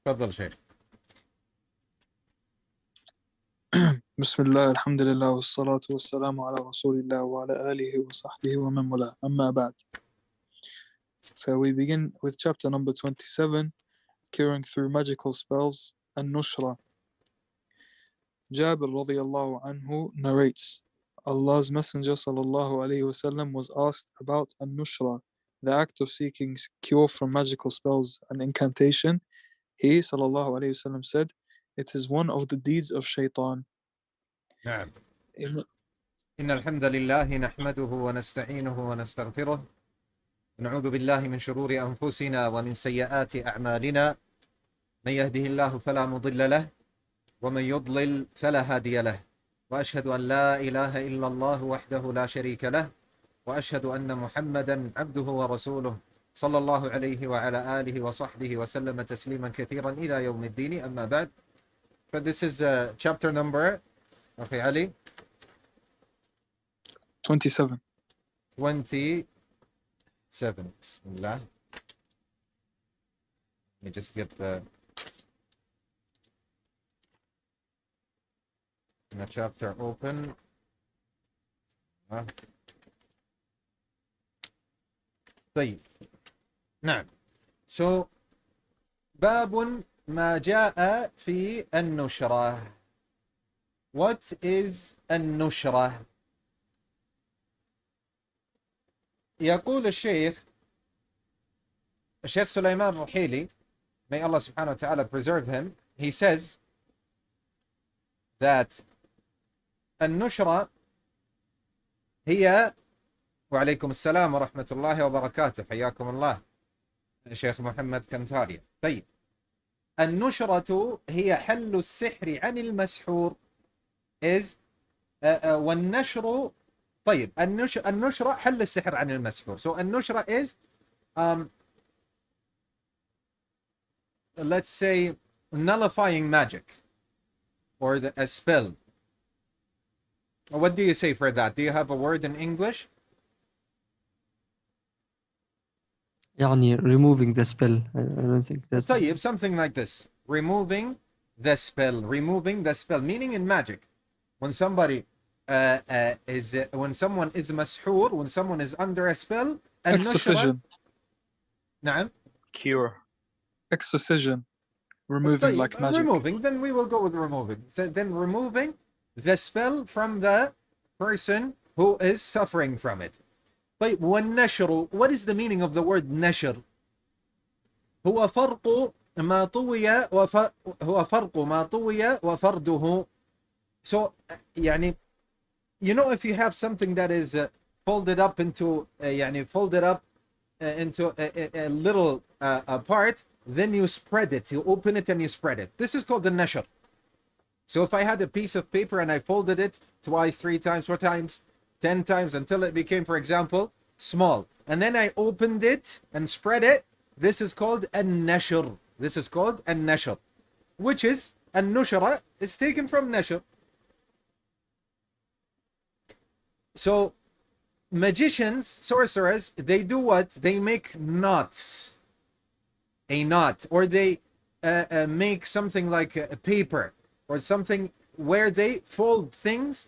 تفضل شيخ. بسم الله الحمد لله والصلاة والسلام على رسول الله وعلى آله وصحبه ومن والاه أما بعد. So we begin with chapter number 27, curing through magical spells and Nushra. Jabir radiallahu anhu narrates, Allah's Messenger sallallahu alayhi wasallam was asked about an-Nushra, the act of seeking cure from magical spells and incantation. He sallallahu alayhi wasallam said, it is one of the deeds of shaitan. نعم. إن الحمد لله نحمده ونستعينه ونستغفره ونعوذ بالله من شرور أنفسنا ومن سيئات أعمالنا من يهده الله فلا مضل له ومن يضلل فلا هادي له وأشهد أن لا إله إلا الله وحده لا شريك له وأشهد أن محمدا عبده ورسوله صلى الله عليه وعلى آله وصحبه وسلم تسليما كثيرا إلى يوم الدين أما بعد. So this is chapter number أخي علي 27. 27. Bismillah. Let me just get the chapter open. طيب. نعم. So باب ما جاء في النشرة. What is النشرة? يقول الشيخ سليمان الرحيلي, may Allah subhanahu wa ta'ala preserve him, he says that النشرة هي وعليكم السلام ورحمة الله وبركاته حياكم الله شيخ محمد كنتاريا. طيب, النشرة هي حل السحر عن المسحور is والنشر. طيب, النشرة حل السحر عن المسحور. So النشرة is let's say nullifying magic or a spell. What do you say for that? Do you have a word in English? يعني removing the spell. I don't think that's طيب, something like this. Removing the spell. Removing the spell. Meaning in magic, when somebody when someone is mashoor, when someone is under a spell, Exorcism. نعم. Cure. Exorcism. Removing طيب, like magic. removing, then we will go with removing. So then removing the spell from the person who is suffering from it. طيب, والنشر, what is the meaning of the word نشر? هو فرق ما طوي هو فرق ما طوي وفرده. So يعني, you know, if you have something that is folded up into folded up into a little part, then you spread it, you open it and you spread it. This is called the nashr. So if I had a piece of paper and I folded it twice, 3 times, 4 times, 10 times until it became, for example, small, and then I opened it and spread it, this is called an-nashr. This is called an-nashr, which is an-nushra is taken from nashr. So magicians, sorcerers, they do what? They make knots. A knot, or they make something like a paper or something where they fold things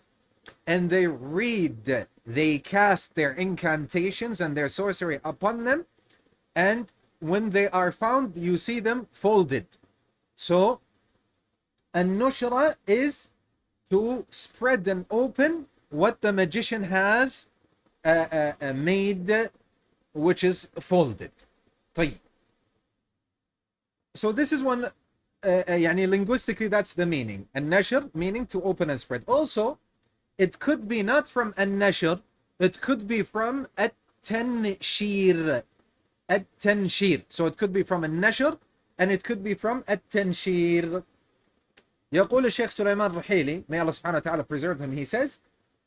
and they read, they cast their incantations and their sorcery upon them, and when they are found, you see them folded. So an-nushra is to spread and open what the magician has made, which is folded. طيب. So this is one, linguistically that's the meaning. An-nashr, meaning to open and spread. Also, it could be not from an-nashr, it could be from at-tanshir. At-tanshir. So it could be from an-nashr and it could be from at-tanshir. يقول الشيخ سليمان الرحيلي, may Allah subhanahu wa ta'ala preserve him, he says,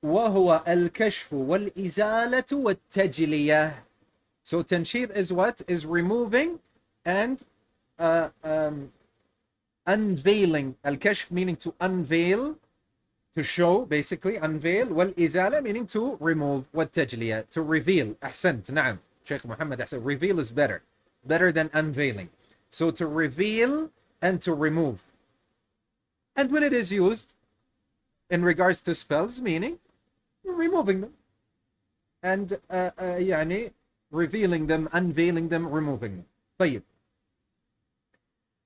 وهو الكشف والإزالة والتجلية. So tanshir is what? Is removing and unveiling. Al-kashf meaning to unveil, to show, basically, unveil. Wal-izala meaning to remove. Wat-tajliya, to reveal. Ahsant, na'am. Shaykh Muhammad, reveal is better than unveiling. So to reveal and to remove. And when it is used in regards to spells, meaning removing them. And يعني revealing them, unveiling them, removing them. طيب.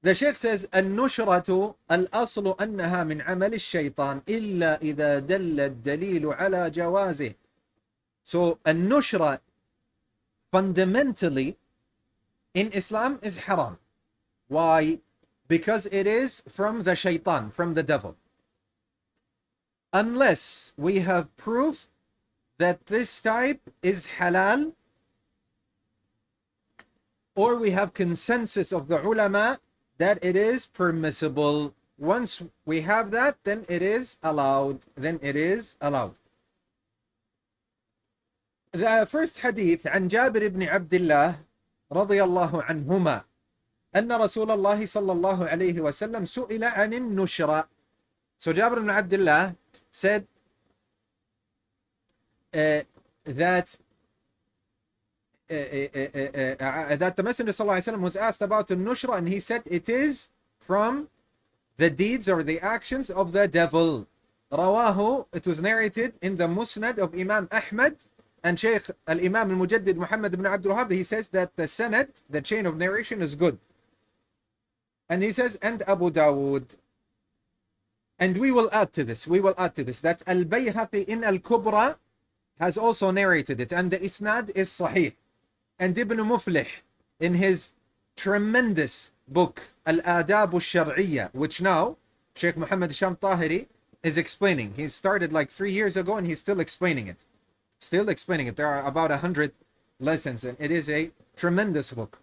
The Sheikh says النشرة الأصل أنها من عمل الشيطان إلا إذا دل الدليل على جوازه. So النشرة fundamentally in Islam is haram. Why? Because it is from the shaitan, from the devil. Unless we have proof that this type is halal, or we have consensus of the ulama that it is permissible. Once we have that, then it is allowed. Then it is allowed. The first hadith عن جابر بن عبد الله رضي الله عنهما أن رسول الله صلى الله عليه وسلم سئل عن النشرة. So Jabir ibn Abdullah said that the Messenger صلى الله عليه وسلم was asked about the nushra, and he said it is from the deeds or the actions of the devil. Rawahu, it was narrated in the Musnad of Imam Ahmad, and Shaykh al-Imam al-Mujaddid Muhammad ibn Abdul Wahhab, he says that the sanad, the chain of narration, is good. And he says, and Abu Dawood. And we will add to this, that Al-Bayhaqi in Al-Kubra has also narrated it, and the isnad is sahih. And Ibn Muflih in his tremendous book Al-Adab al-Shar'iyya, which now Sheikh Muhammad Sham Tahiri is explaining. He started like 3 years ago and he's still explaining it. There are about 100 lessons, and it is a tremendous book.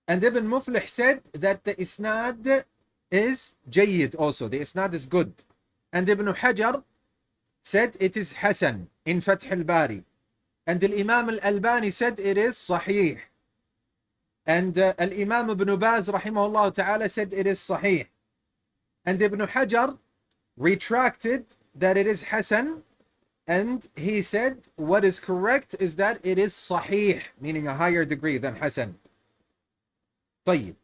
And Ibn Muflih said that the isnad is jayyid also. The isnad is good. And Ibn Hajar said it is hasan in Fath al-Bari. And Imam al-Albani said it is sahih. And Imam Ibn Baz rahimahullah ta'ala said it is sahih. And Ibn Hajar retracted that it is hasan, and he said what is correct is that it is sahih, meaning a higher degree than hasan. طيب.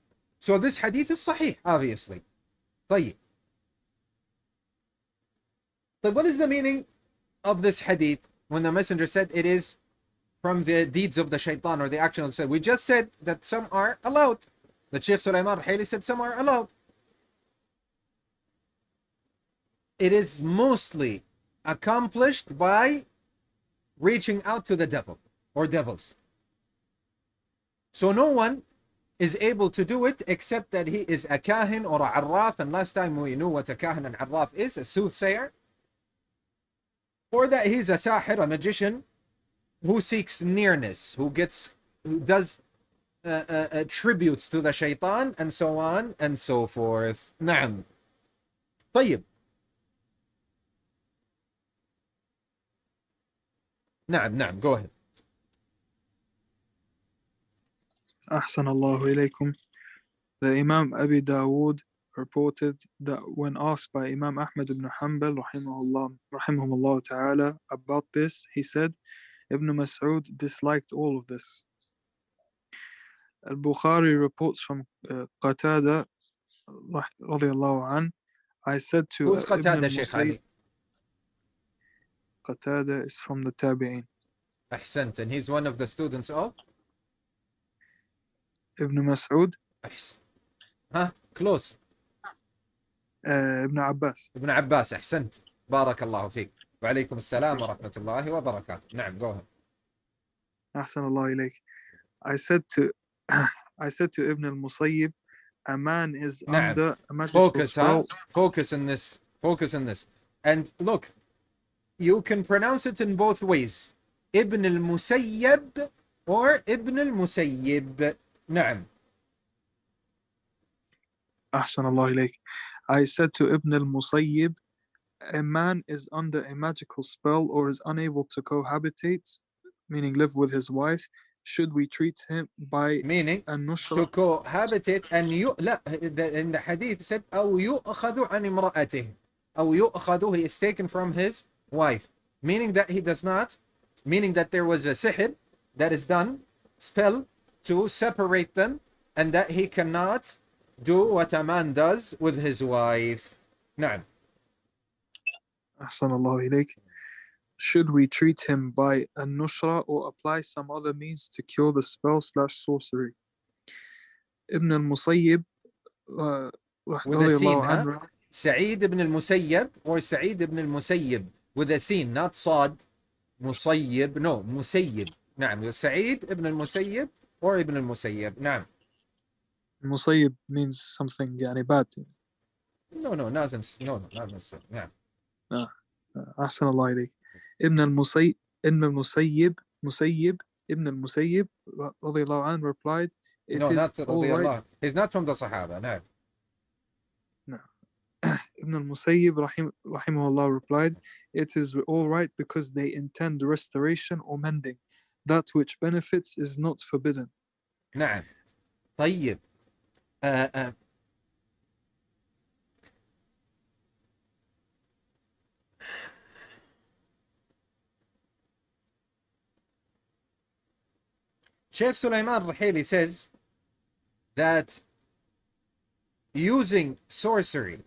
So this hadith is sahih, obviously. طيب. So what is the meaning of this hadith when the messenger said it is from the deeds of the shaitan or the action of the shaitan? We just said that some are allowed. The Shaykh Sulaiman Ruhaili said some are allowed. It is mostly accomplished by reaching out to the devil or devils. So no one is able to do it except that he is a kahin or a arraf, and last time we knew what a kahin and arraf is, a soothsayer, or that he's a sahir, a magician who seeks nearness, who does tributes to the shaitan, and so on and so forth. نعم. طيب. نعم, go ahead. أحسن الله إليكم. The Imam Abi Dawood reported that when asked by Imam Ahmad ibn Hanbal rahimahullah ta'ala about this, he said Ibn Mas'ud disliked all of this. Al-Bukhari reports from Qatada radiyallahu an, I said to Who's Ibn Qatada, Shaykh Ali? Qatada is from the Tabi'in. Ahsant, and he's one of the students of Ibn Mas'ud. Close. Ibn Abbas. Ibn Abbas, ahsant. Barakallahu fiqh. Wa alaykum assalam wa rahmatullahi wa barakatuh. Naam, go ahead. أحسن الله إليك. I said to Ibn al-Musayyib, a man is under a magical spell. Focus in this. And look, you can pronounce it in both ways. Ibn al-Musayyib or Ibn al-Musayyib. Naam. أحسن الله إليك. I said to Ibn al-Musayyib, a man is under a magical spell or is unable to cohabitate, meaning live with his wife. Should we treat him by meaning النشرة? to cohabitate, and in the hadith said أو يؤخذ عن امرأته. أو يؤخذ, he is taken from his wife, meaning that there was a sihr that is done, spell, to separate them, and that he cannot do what a man does with his wife. نعم. أحسن الله إليك. Should we treat him by an-nushra or apply some other means to cure the spell / sorcery? Ibn al-Musayyib With a sin, huh? Sa'id ibn al-Musayyib or Sa'id ibn al-Musayyib with a sin, not Sad. Musayyib, no, Musayyib. نعم. Sa'id ibn al-Musayyib or Ibn al-Musayyib. نعم. Musayyib means something يعني bad. No, not necessarily. نعم. أحسن الله إليك. Ibn al-Musayyib Ibn al-Musayyib رضي الله عنه replied, it no, is not all right. He's not from the Sahaba. نعم. No. Ibn al-Musayyib rahimahullah replied, it is all right because they intend restoration or mending. That which benefits is not forbidden. نعم. طيب. Sheikh Sulaiman Rahili says that using sorcery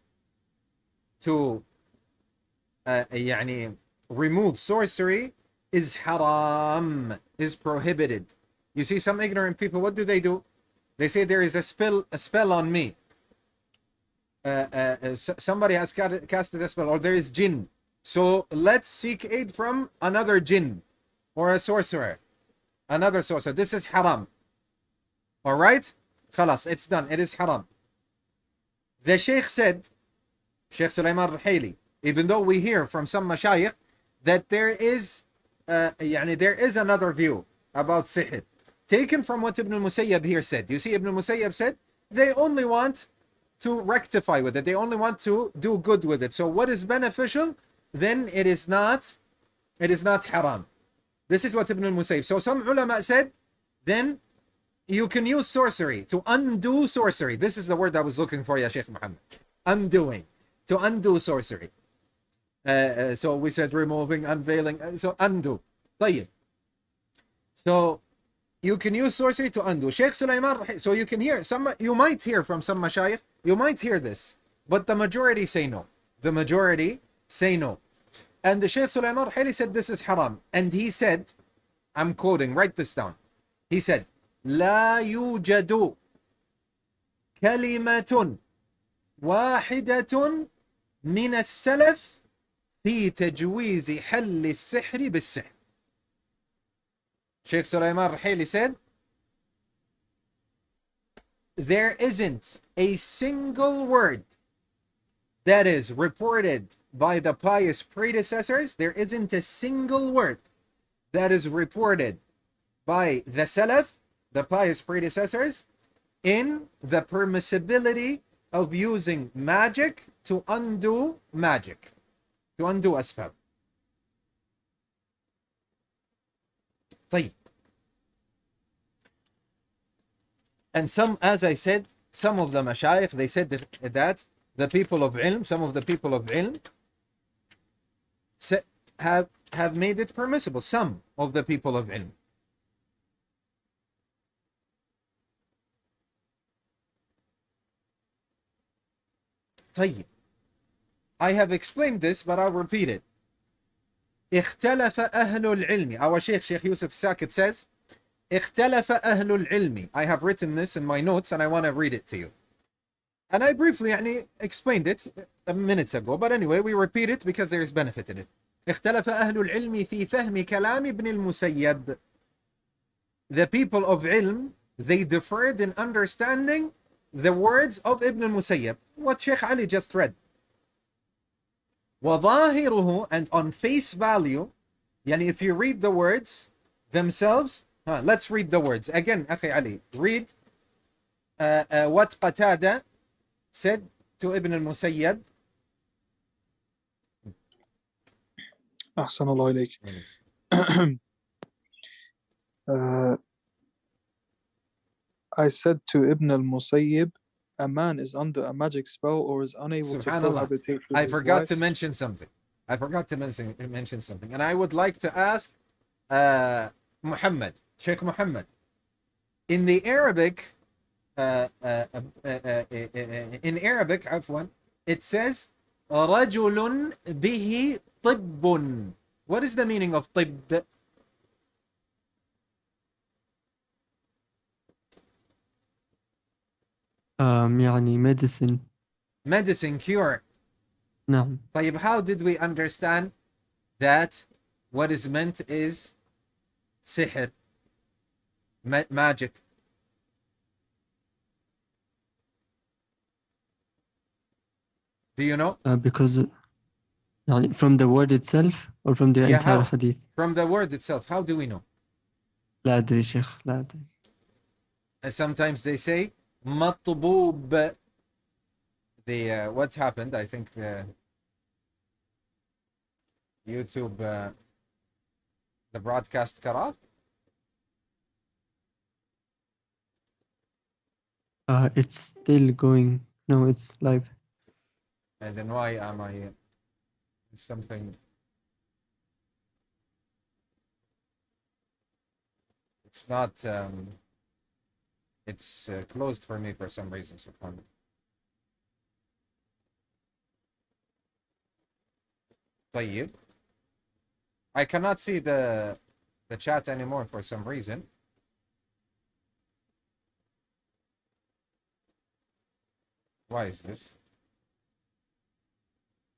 to remove sorcery is haram, is prohibited. You see some ignorant people, what do? They say there is a spell on me. Somebody has casted a spell, or there is jinn. So let's seek aid from another jinn or a sorcerer. Another sorcerer. This is haram. Alright? Khalas, it's done. It is haram. The Sheikh said, Sheikh Sulaiman Rahili, even though we hear from some mashayikh that there is another view about sihr, taken from what Ibn al-Musayyab here said. You see, Ibn al-Musayyab said they only want to rectify with it. They only want to do good with it. So what is beneficial, then it is not haram. This is what Ibn al-Musayyib. So some ulama said, then you can use sorcery to undo sorcery. This is the word I was looking for, ya Sheikh Muhammad. Undoing. To undo sorcery. So we said removing, unveiling. So undo. طيب. So you can use sorcery to undo. Sheikh Sulaiman, so you can hear, you might hear from some mashayikh, you might hear this, but the majority say no. The majority say no. And the Sheikh Sulaiman Rahili said this is haram. And he said, I'm quoting, write this down. He said, لا يوجد كلمة واحدة من السلف في تجويز حل السحر بالسحر. Sheikh Sulaiman Rahili said, there isn't a single word that is reported by the pious predecessors. There isn't a single word that is reported by the Salaf, the pious predecessors, in the permissibility of using magic to undo magic, to undo a spell. طيب. And some, as I said, some of the mashayikh, they said that the people of ilm, some of the people of ilm have made it permissible. Some of the people of ilm. طيب. I have explained this, but I'll repeat it. اختلف أهل العلم. Our Sheikh Yusuf Sakit says, اختلف أهل العلم. I have written this in my notes and I want to read it to you. And I briefly explained it minutes ago, but anyway, we repeat it because there is benefit in it. اختلف أهل العلم في فهم كلام ابن المسيب. The people of ilm, they differed in understanding the words of Ibn al-Musayyib, what Sheikh Ali just read. وظاهره, and on face value, yani if you read the words themselves, let's read the words. Again, Akhi Ali, read what Qatada said to Ibn al-Musayyib. أحسن الله إليك. I said to Ibn al-Musayyib, a man is under a magic spell or is unable to cohabitate with I his forgot wife. to mention something. And I would like to ask Muhammad, Sheikh Muhammad. In the Arabic in Arabic, عفوا, it says رجل به طب. What is the meaning of طب? يعني medicine. Medicine, cure. نعم. طيب, how did we understand that what is meant is sihr, magic? Do you know? Because يعني from the word itself or from the Yeah, entire how? hadith. From the word itself, how do we know? لا أدري شيخ لا أدري. Sometimes they say مطبوب. What happened? I think YouTube, the broadcast cut off. It's still going. No, it's live. And then why am I something? It's not. It's closed for me for some reason. So طيب. I cannot see the chat anymore for some reason. Why is this?